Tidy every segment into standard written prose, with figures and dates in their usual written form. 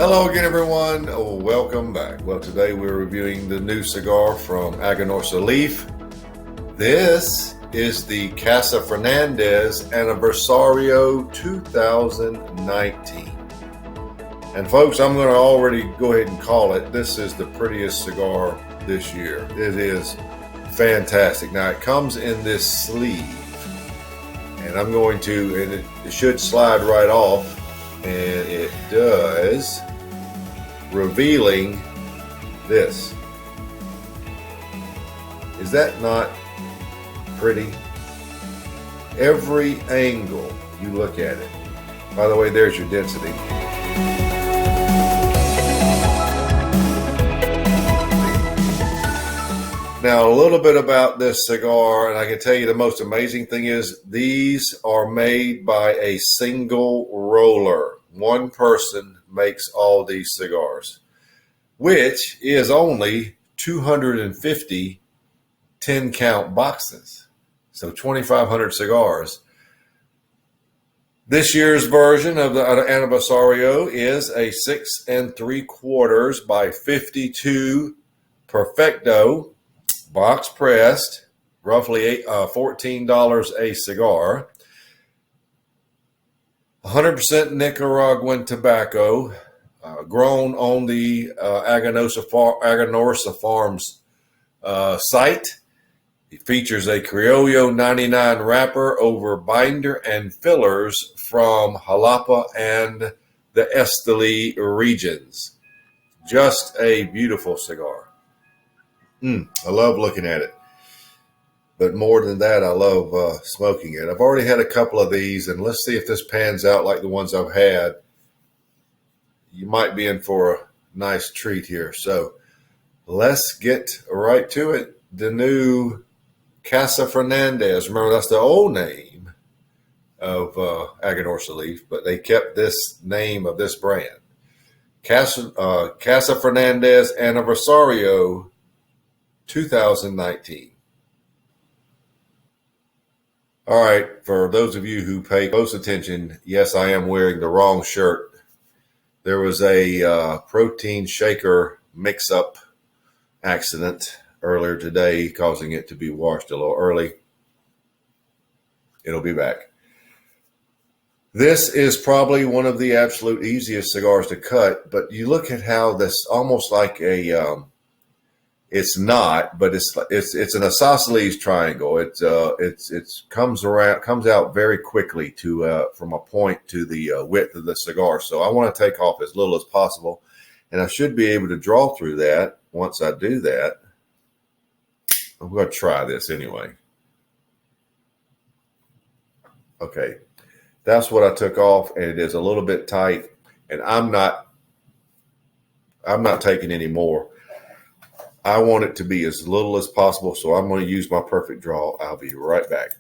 Hello again, everyone. Welcome back. Well, today we're reviewing the new cigar from Aganorsa Leaf. This is the Casa Fernandez Aniversario 2019. And folks, I'm going to already go ahead and call it. This is the prettiest cigar this year. It is fantastic. Now, it comes in this sleeve. And I'm going to, and it should slide right off. And it does, revealing this. Is that not pretty? Every angle you look at it. By the way, there's your density. Now, a little bit about this cigar, and I can tell you the most amazing thing is these are made by a single roller. One person makes all these cigars, which is only 250 10-count boxes. So 2,500 cigars. This year's version of the Aniversario is a 6 3/4 by 52 Perfecto, box pressed, roughly $14 a cigar. 100% Nicaraguan tobacco, grown on the Aganorsa Farms site. It features a Criollo 99 wrapper over binder and fillers from Jalapa and the Esteli regions. Just a beautiful cigar. I love looking at it. But more than that, I love smoking it. I've already had a couple of these, and let's see if this pans out like the ones I've had. You might be in for a nice treat here. So let's get right to it. The new Casa Fernandez. Remember, that's the old name of Aganorsa Leaf, but they kept this name of this brand. Casa Fernandez Aniversario 2019. All right, for those of you who pay close attention, yes, I am wearing the wrong shirt. There was a protein shaker mix-up accident earlier today, causing it to be washed a little early. It'll be back. This is probably one of the absolute easiest cigars to cut, but you look at how this almost like a it's not, but it's an isosceles triangle. It comes out very quickly to from a point to the width of the cigar. So I want to take off as little as possible, and I should be able to draw through that. Once I do that, I'm going to try this anyway. Okay, that's what I took off, and it is a little bit tight, and I'm not taking any more. I want it to be as little as possible, so I'm going to use my perfect draw. I'll be right back.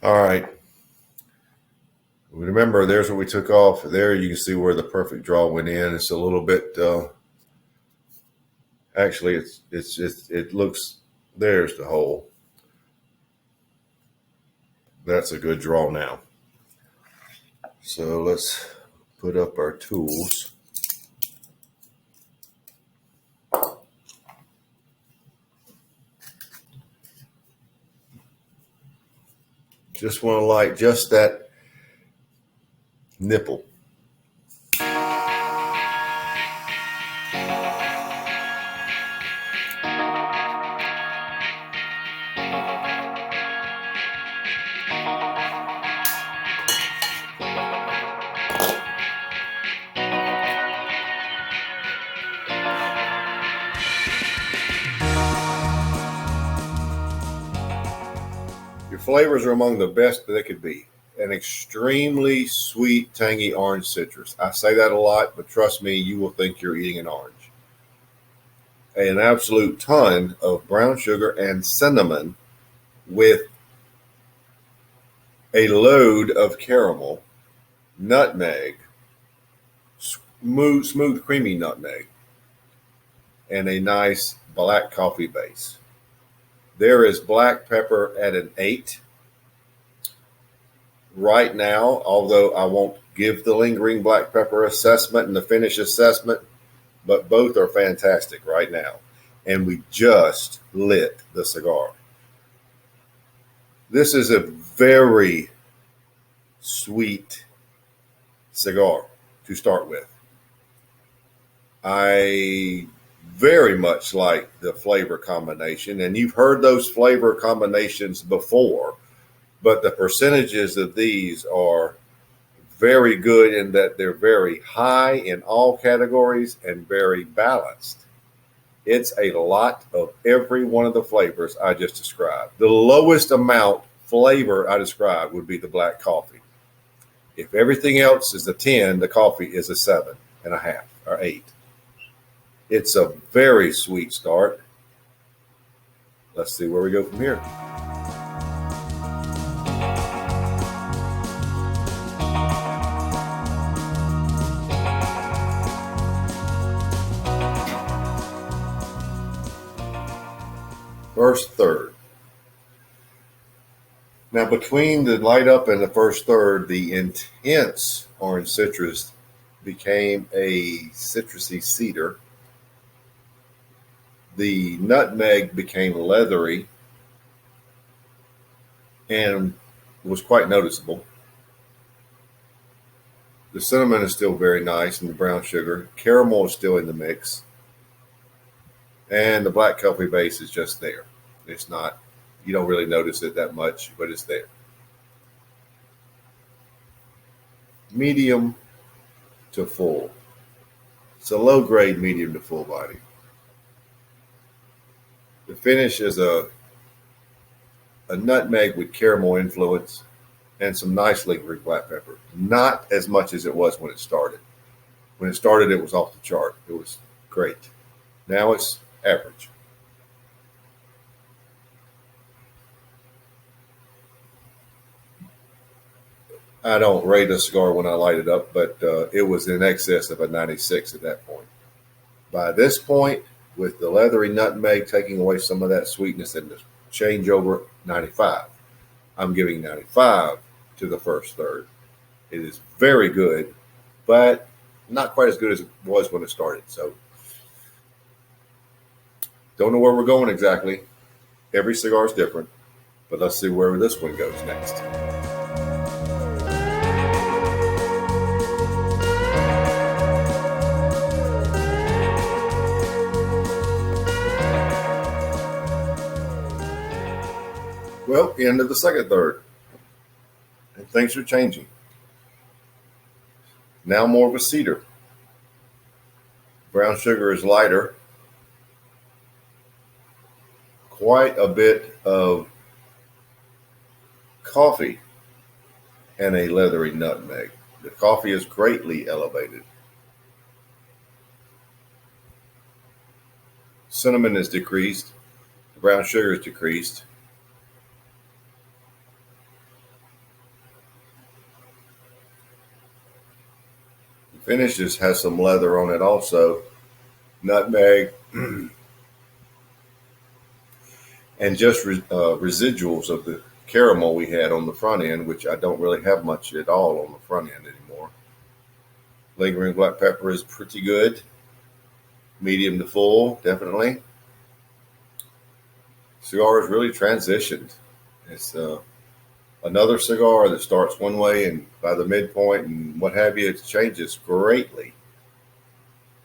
All right. Remember, there's what we took off. There you can see where the perfect draw went in. It's a little bit, actually, it looks, there's the hole. That's a good draw now. So let's put up our tools. Just want to light just that nipple. Your flavors are among the best that they could be. An extremely sweet, tangy orange citrus. I say that a lot, but trust me, you will think you're eating an orange. An absolute ton of brown sugar and cinnamon with a load of caramel, nutmeg, smooth, creamy nutmeg, and a nice black coffee base. There is black pepper at an 8 right now, although I won't give the lingering black pepper assessment and the finish assessment, but both are fantastic right now. And we just lit the cigar. This is a very sweet cigar to start with. I very much like the flavor combination, and you've heard those flavor combinations before, but the percentages of these are very good in that they're very high in all categories and very balanced. It's a lot of every one of the flavors I just described. The lowest amount flavor I described would be the black coffee. If everything else is a 10, the coffee is a 7.5 or 8. It's a very sweet start. Let's see where we go from here. First third. Now, between the light up and the first third, the intense orange citrus became a citrusy cedar. The nutmeg became leathery and was quite noticeable. The cinnamon is still very nice, and the brown sugar. Caramel is still in the mix. And the black coffee base is just there. It's not, you don't really notice it that much, but it's there. Medium to full. It's a low grade medium to full body. The finish is a nutmeg with caramel influence and some nice lingering black pepper. Not as much as it was when it started. When it started, it was off the chart. It was great. Now it's average. I don't rate a cigar when I light it up, but it was in excess of a 96 at that point. By this point, with the leathery nutmeg taking away some of that sweetness and the changeover, 95. I'm giving 95 to the first third. It is very good, but not quite as good as it was when it started. So, don't know where we're going exactly. Every cigar is different, but let's see where this one goes next. Well, end of the second third, and things are changing. Now more of a cedar. Brown sugar is lighter. Quite a bit of coffee and a leathery nutmeg. The coffee is greatly elevated. Cinnamon is decreased. The brown sugar is decreased. Finish just has some leather on it also, nutmeg, and just residuals of the caramel we had on the front end, which I don't really have much at all on the front end anymore. Lingering black pepper is pretty good. Medium to full, definitely. Cigar has really transitioned. It's another cigar that starts one way and by the midpoint and what have you, it changes greatly.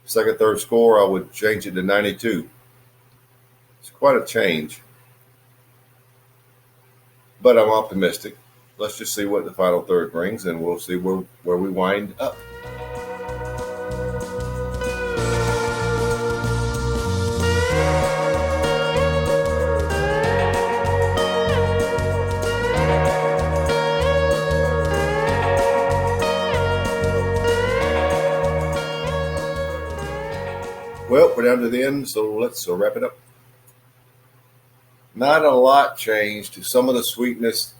Second, third score, I would change it to 92. It's quite a change, but I'm optimistic. Let's just see what the final third brings, and we'll see where we wind up. Well, we're down to the end, so let's wrap it up. Not a lot changed. Some of the sweetness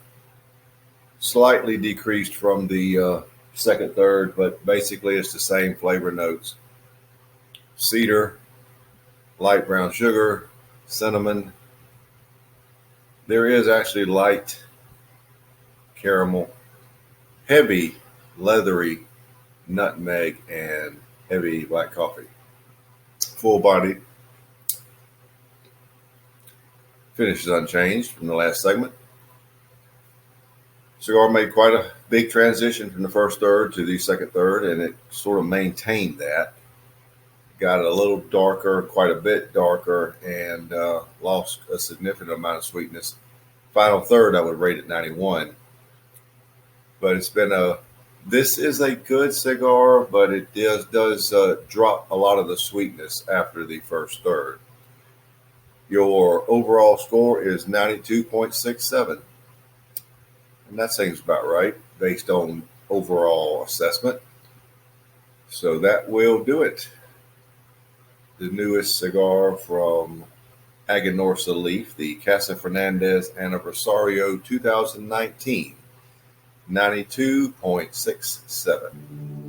slightly decreased from the second, third, but basically it's the same flavor notes. Cedar, light brown sugar, cinnamon, There is actually light caramel, heavy, leathery nutmeg, and heavy black coffee. Full body, finish is unchanged from the last segment. Cigar made quite a big transition from the first third to the second third, and it sort of maintained that. Got a little darker, quite a bit darker, and lost a significant amount of sweetness. Final third, I would rate it 91. But this is a good cigar, but it does drop a lot of the sweetness after the first third. Your overall score is 92.67. And that seems about right based on overall assessment. So that will do it. The newest cigar from Aganorsa Leaf, the Casa Fernandez Aniversario 2019, 92.67.